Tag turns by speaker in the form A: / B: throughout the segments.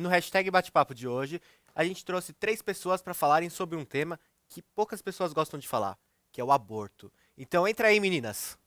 A: no hashtag bate-papo de hoje, a gente trouxe 3 pessoas para falarem sobre um tema que poucas pessoas gostam de falar, que é o aborto. Então entra aí, meninas.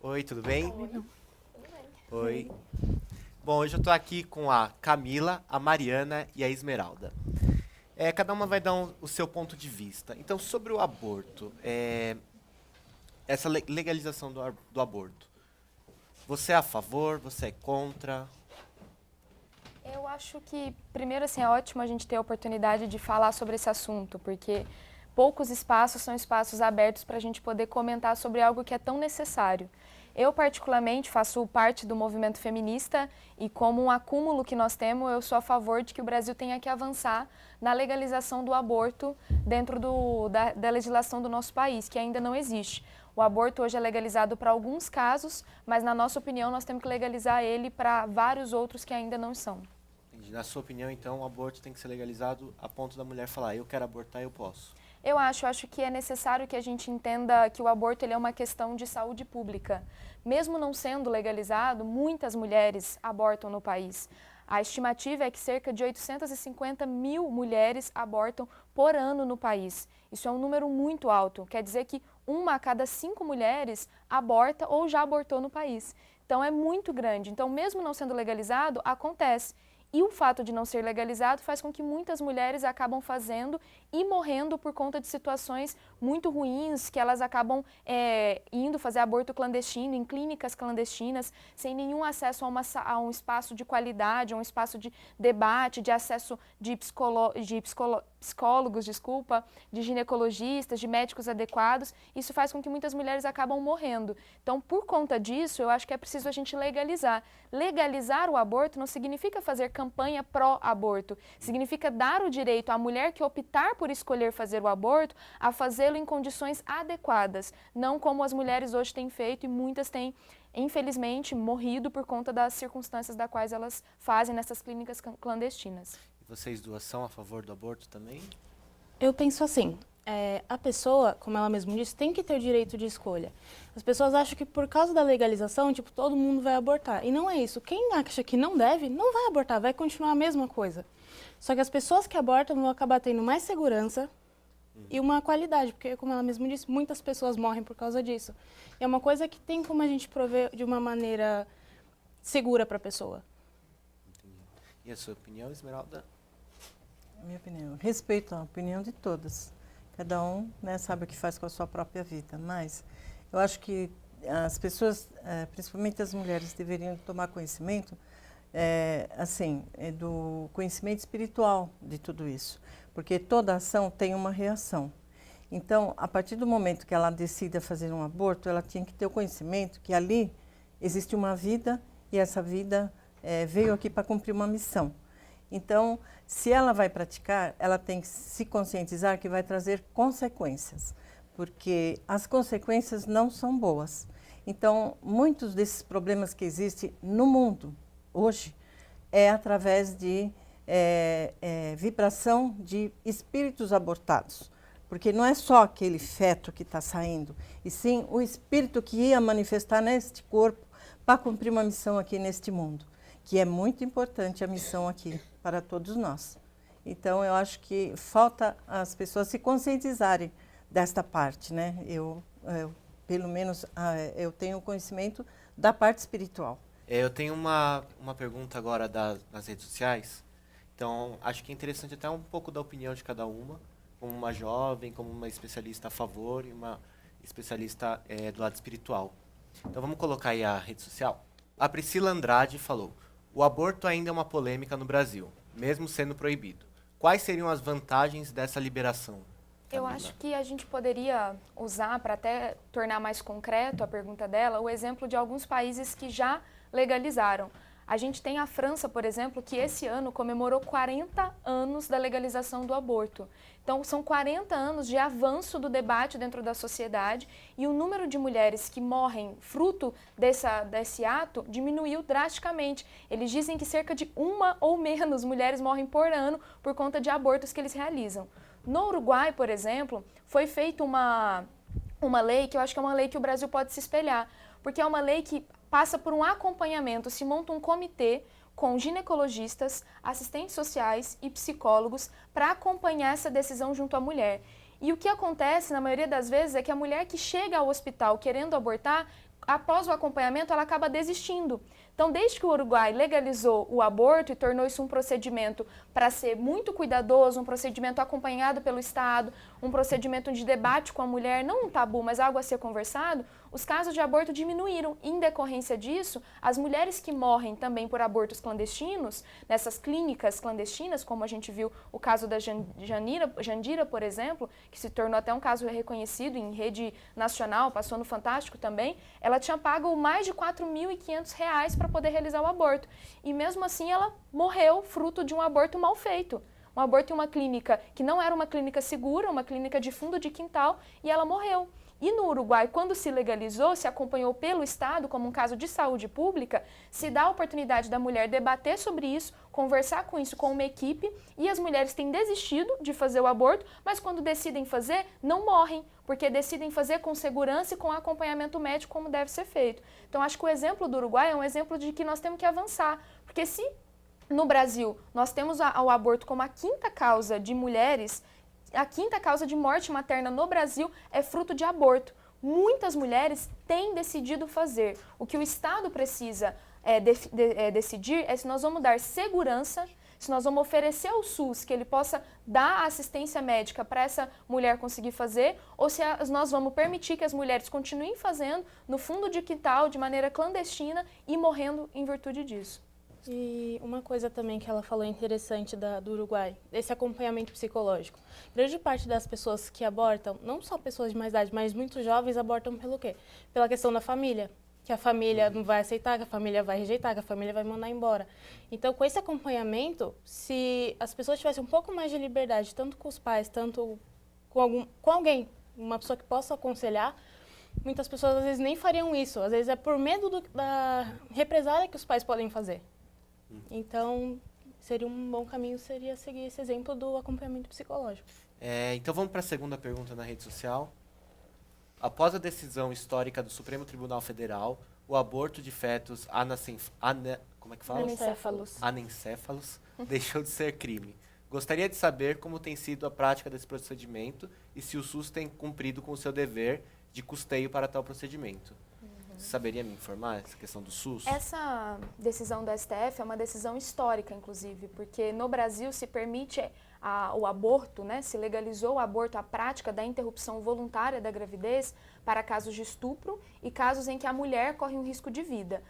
A: Oi, tudo bem? Oi. Bom, hoje eu tô aqui com a Camila, a Mariana e a Esmeralda. Cada uma vai dar o seu ponto de vista. Então, sobre o aborto, essa legalização do aborto, você é a favor, você é contra?
B: Eu acho que, primeiro, assim, é ótimo a gente ter a oportunidade de falar sobre esse assunto, porque poucos espaços são espaços abertos para a gente poder comentar sobre algo que é tão necessário. Eu, particularmente, faço parte do movimento feminista e, como um acúmulo que nós temos, eu sou a favor de que o Brasil tenha que avançar na legalização do aborto dentro da legislação do nosso país, que ainda não existe. O aborto hoje é legalizado para alguns casos, mas, na nossa opinião, nós temos que legalizar ele para vários outros que ainda não são.
A: Entendi. Na sua opinião, então, o aborto tem que ser legalizado a ponto da mulher falar, eu quero abortar, eu posso.
B: Eu acho que é necessário que a gente entenda que o aborto ele é uma questão de saúde pública. Mesmo não sendo legalizado, muitas mulheres abortam no país. A estimativa é que cerca de 850 mil mulheres abortam por ano no país. Isso é um número muito alto, quer dizer que 1 a cada 5 mulheres aborta ou já abortou no país. Então é muito grande. Então, mesmo não sendo legalizado, acontece. E o fato de não ser legalizado faz com que muitas mulheres acabam fazendo e morrendo por conta de situações muito ruins, que elas acabam indo fazer aborto clandestino, em clínicas clandestinas, sem nenhum acesso a um espaço de qualidade, a um espaço de debate, de acesso de psicólogos, de ginecologistas, de médicos adequados. Isso faz com que muitas mulheres acabam morrendo. Então, por conta disso, eu acho que é preciso a gente legalizar. Legalizar o aborto não significa fazer campanha pró-aborto, significa dar o direito à mulher que optar por escolher fazer o aborto a fazê-lo em condições adequadas, não como as mulheres hoje têm feito e muitas têm, infelizmente, morrido por conta das circunstâncias das quais elas fazem nessas clínicas clandestinas.
A: E vocês duas são a favor do aborto também?
C: Eu penso assim, a pessoa, como ela mesma disse, tem que ter o direito de escolha. As pessoas acham que por causa da legalização, tipo, todo mundo vai abortar. E não é isso. Quem acha que não deve, não vai abortar, vai continuar a mesma coisa. Só que as pessoas que abortam vão acabar tendo mais segurança e uma qualidade, porque, como ela mesma disse, muitas pessoas morrem por causa disso. É uma coisa que tem como a gente prover de uma maneira segura para a pessoa.
A: Entendi. E a sua opinião, Esmeralda?
D: Minha opinião, respeito a opinião de todas. Cada um, né, sabe o que faz com a sua própria vida, mas eu acho que as pessoas, principalmente as mulheres, deveriam tomar conhecimento, do conhecimento espiritual de tudo isso, porque toda ação tem uma reação. Então, a partir do momento que ela decida fazer um aborto, ela tinha que ter o conhecimento que ali existe uma vida e essa vida veio aqui para cumprir uma missão. Então, se ela vai praticar, ela tem que se conscientizar que vai trazer consequências, porque as consequências não são boas. Então, muitos desses problemas que existem no mundo hoje é através de vibração de espíritos abortados, porque não é só aquele feto que está saindo, e sim o espírito que ia manifestar neste corpo para cumprir uma missão aqui neste mundo, que é muito importante a missão aqui para todos nós. Então, eu acho que falta as pessoas se conscientizarem desta parte, né? Pelo menos, eu tenho conhecimento da parte espiritual.
A: Eu tenho uma pergunta agora nas redes sociais. Então, acho que é interessante até um pouco da opinião de cada uma, como uma jovem, como uma especialista a favor e uma especialista do lado espiritual. Então, vamos colocar aí a rede social. A Priscila Andrade falou: o aborto ainda é uma polêmica no Brasil, mesmo sendo proibido. Quais seriam as vantagens dessa liberação?
B: Eu acho que a gente poderia usar, para até tornar mais concreto a pergunta dela, o exemplo de alguns países que já legalizaram. A gente tem a França, por exemplo, que esse ano comemorou 40 anos da legalização do aborto. Então, são 40 anos de avanço do debate dentro da sociedade e o número de mulheres que morrem fruto desse ato diminuiu drasticamente. Eles dizem que cerca de 1 ou menos mulheres morrem por ano por conta de abortos que eles realizam. No Uruguai, por exemplo, foi feita uma lei que eu acho que é uma lei que o Brasil pode se espelhar, porque é uma lei que passa por um acompanhamento, se monta um comitê com ginecologistas, assistentes sociais e psicólogos para acompanhar essa decisão junto à mulher. E o que acontece, na maioria das vezes, é que a mulher que chega ao hospital querendo abortar, após o acompanhamento, ela acaba desistindo. Então, desde que o Uruguai legalizou o aborto e tornou isso um procedimento para ser muito cuidadoso, um procedimento acompanhado pelo Estado, um procedimento de debate com a mulher, não um tabu, mas algo a ser conversado, os casos de aborto diminuíram. Em decorrência disso, as mulheres que morrem também por abortos clandestinos, nessas clínicas clandestinas, como a gente viu o caso da Jandira, por exemplo, que se tornou até um caso reconhecido em rede nacional, passou no Fantástico também, ela tinha pago mais de R$4.500 para poder realizar o aborto. E mesmo assim ela morreu fruto de um aborto mal feito. Um aborto em uma clínica que não era uma clínica segura, uma clínica de fundo de quintal, e ela morreu. E no Uruguai, quando se legalizou, se acompanhou pelo Estado como um caso de saúde pública, se dá a oportunidade da mulher debater sobre isso, conversar com isso com uma equipe, e as mulheres têm desistido de fazer o aborto, mas quando decidem fazer, não morrem, porque decidem fazer com segurança e com acompanhamento médico como deve ser feito. Então, acho que o exemplo do Uruguai é um exemplo de que nós temos que avançar, porque se no Brasil nós temos o aborto como a quinta causa de mulheres, a quinta causa de morte materna no Brasil é fruto de aborto. Muitas mulheres têm decidido fazer. O que o Estado precisa decidir é se nós vamos dar segurança, se nós vamos oferecer ao SUS que ele possa dar assistência médica para essa mulher conseguir fazer, ou se nós vamos permitir que as mulheres continuem fazendo no fundo de quintal, de maneira clandestina e morrendo em virtude disso.
C: E uma coisa também que ela falou interessante do Uruguai, esse acompanhamento psicológico. Grande parte das pessoas que abortam, não só pessoas de mais idade, mas muitos jovens abortam pelo quê? Pela questão da família, que a família não vai aceitar, que a família vai rejeitar, que a família vai mandar embora. Então, com esse acompanhamento, se as pessoas tivessem um pouco mais de liberdade, tanto com os pais, tanto com alguém, uma pessoa que possa aconselhar, muitas pessoas às vezes nem fariam isso. Às vezes é por medo da represália que os pais podem fazer. Então, seria um bom caminho, seria seguir esse exemplo do acompanhamento psicológico.
A: Então vamos para a segunda pergunta na rede social. Após a decisão histórica do Supremo Tribunal Federal, o aborto de fetos como é que fala? Anencéfalos deixou de ser crime. Gostaria de saber como tem sido a prática desse procedimento e se o SUS tem cumprido com o seu dever de custeio para tal procedimento. Você saberia me informar essa questão do SUS?
B: Essa decisão do STF é uma decisão histórica, inclusive, porque no Brasil se permite o aborto, né? Se legalizou o aborto, a prática da interrupção voluntária da gravidez para casos de estupro e casos em que a mulher corre um risco de vida.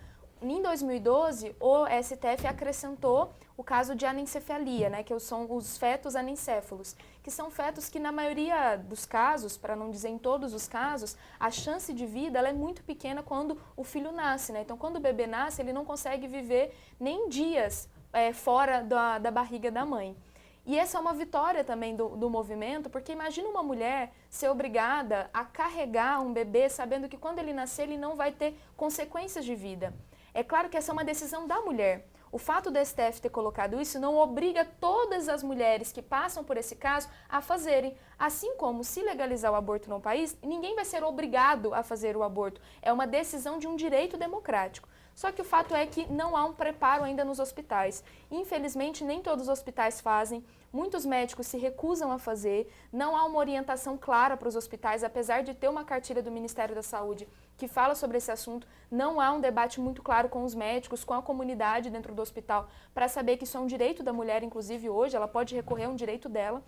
B: Em 2012, o STF acrescentou o caso de anencefalia, né, que são os fetos anencéfalos, que são fetos que na maioria dos casos, para não dizer em todos os casos, a chance de vida ela é muito pequena quando o filho nasce, né? Então, quando o bebê nasce, ele não consegue viver nem dias fora da barriga da mãe. E essa é uma vitória também do movimento, porque imagina uma mulher ser obrigada a carregar um bebê sabendo que quando ele nascer ele não vai ter consequências de vida. É claro que essa é uma decisão da mulher. O fato do STF ter colocado isso não obriga todas as mulheres que passam por esse caso a fazerem. Assim como se legalizar o aborto no país, ninguém vai ser obrigado a fazer o aborto. É uma decisão de um direito democrático. Só que o fato é que não há um preparo ainda nos hospitais. Infelizmente, nem todos os hospitais fazem. Muitos médicos se recusam a fazer, não há uma orientação clara para os hospitais, apesar de ter uma cartilha do Ministério da Saúde que fala sobre esse assunto, não há um debate muito claro com os médicos, com a comunidade dentro do hospital, para saber que isso é um direito da mulher, inclusive hoje, ela pode recorrer a um direito dela.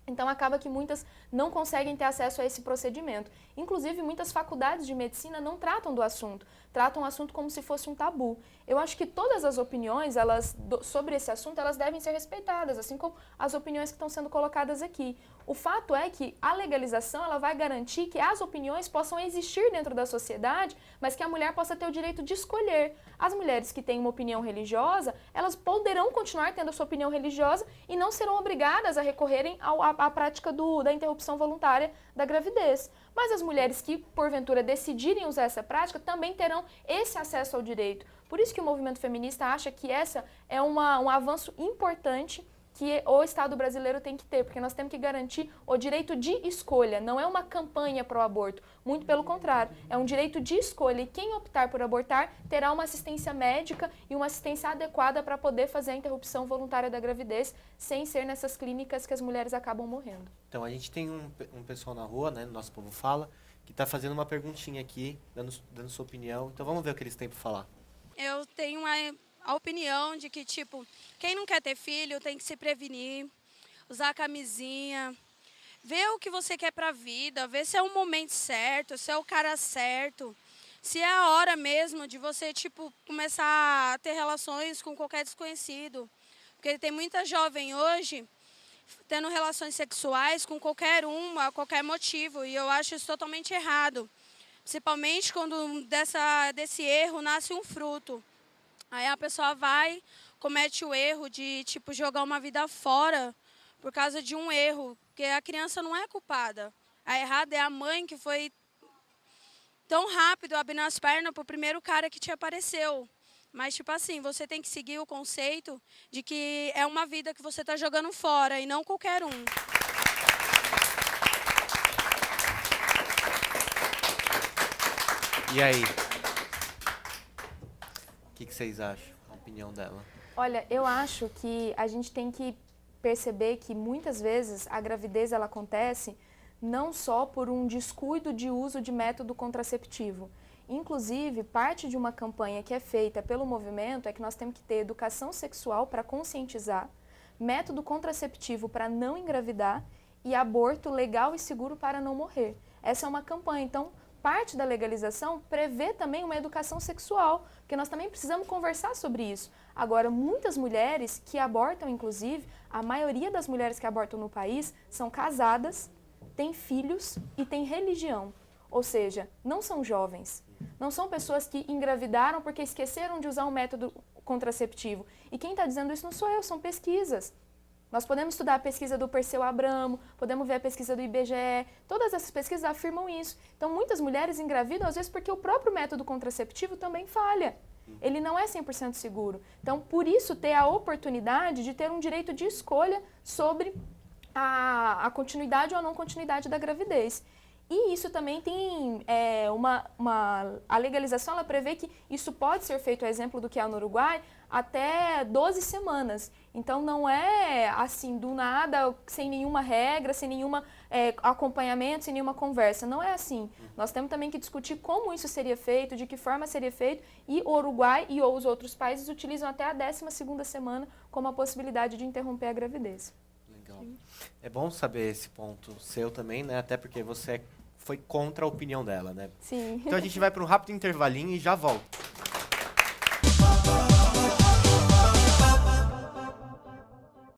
B: Então, acaba que muitas não conseguem ter acesso a esse procedimento. Inclusive, muitas faculdades de medicina não tratam do assunto, tratam o assunto como se fosse um tabu. Eu acho que todas as opiniões sobre esse assunto, elas devem ser respeitadas, assim como as opiniões que estão sendo colocadas aqui. O fato é que a legalização ela vai garantir que as opiniões possam existir dentro da sociedade, mas que a mulher possa ter o direito de escolher. As mulheres que têm uma opinião religiosa, elas poderão continuar tendo a sua opinião religiosa e não serão obrigadas a recorrerem à prática da interrupção voluntária da gravidez. Mas as mulheres que, porventura, decidirem usar essa prática também terão esse acesso ao direito. Por isso que o movimento feminista acha que essa é um avanço importante que o Estado brasileiro tem que ter, porque nós temos que garantir o direito de escolha, não é uma campanha para o aborto, muito pelo contrário, é um direito de escolha e quem optar por abortar terá uma assistência médica e uma assistência adequada para poder fazer a interrupção voluntária da gravidez sem ser nessas clínicas que as mulheres acabam morrendo.
A: Então, a gente tem um pessoal na rua, né, no Nosso Povo Fala, que está fazendo uma perguntinha aqui, dando sua opinião. Então, vamos ver o que eles têm para falar.
E: Eu tenho a opinião de que, tipo, quem não quer ter filho tem que se prevenir, usar a camisinha, ver o que você quer pra vida, ver se é o momento certo, se é o cara certo, se é a hora mesmo de você, tipo, começar a ter relações com qualquer desconhecido. Porque tem muita jovem hoje tendo relações sexuais com qualquer a qualquer motivo, e eu acho isso totalmente errado. Principalmente quando desse erro nasce um fruto. Aí a pessoa comete o erro de, tipo, jogar uma vida fora por causa de um erro, porque a criança não é culpada. A errada é a mãe que foi tão rápido abrindo as pernas pro primeiro cara que te apareceu. Mas, tipo assim, você tem que seguir o conceito de que é uma vida que você está jogando fora e não qualquer um.
A: E aí? O que vocês acham? A opinião dela.
B: Olha, eu acho que a gente tem que perceber que muitas vezes a gravidez ela acontece não só por um descuido de uso de método contraceptivo. Inclusive, parte de uma campanha que é feita pelo movimento é que nós temos que ter educação sexual para conscientizar, método contraceptivo para não engravidar e aborto legal e seguro para não morrer. Essa é uma campanha. Então, parte da legalização prevê também uma educação sexual, porque nós também precisamos conversar sobre isso. Agora, muitas mulheres que abortam, inclusive, a maioria das mulheres que abortam no país são casadas, têm filhos e têm religião. Ou seja, não são jovens, não são pessoas que engravidaram porque esqueceram de usar um método contraceptivo. E quem está dizendo isso não sou eu, são pesquisas. Nós podemos estudar a pesquisa do Perseu Abramo, podemos ver a pesquisa do IBGE, todas essas pesquisas afirmam isso. Então, muitas mulheres engravidam, às vezes, porque o próprio método contraceptivo também falha. Ele não é 100% seguro. Então, por isso, ter a oportunidade de ter um direito de escolha sobre a continuidade ou a não continuidade da gravidez. E isso também tem a legalização, ela prevê que isso pode ser feito, a exemplo do que é no Uruguai, até 12 semanas. Então não é assim, do nada, sem nenhuma regra, sem nenhum acompanhamento, sem nenhuma conversa. Não é assim. Nós temos também que discutir como isso seria feito, de que forma seria feito, e o Uruguai e os outros países utilizam até a 12ª semana como a possibilidade de interromper a gravidez.
A: Legal. Sim. É bom saber esse ponto seu também, né? Até porque você foi contra a opinião dela, né?
B: Sim.
A: Então a gente vai para um rápido intervalinho e já volta.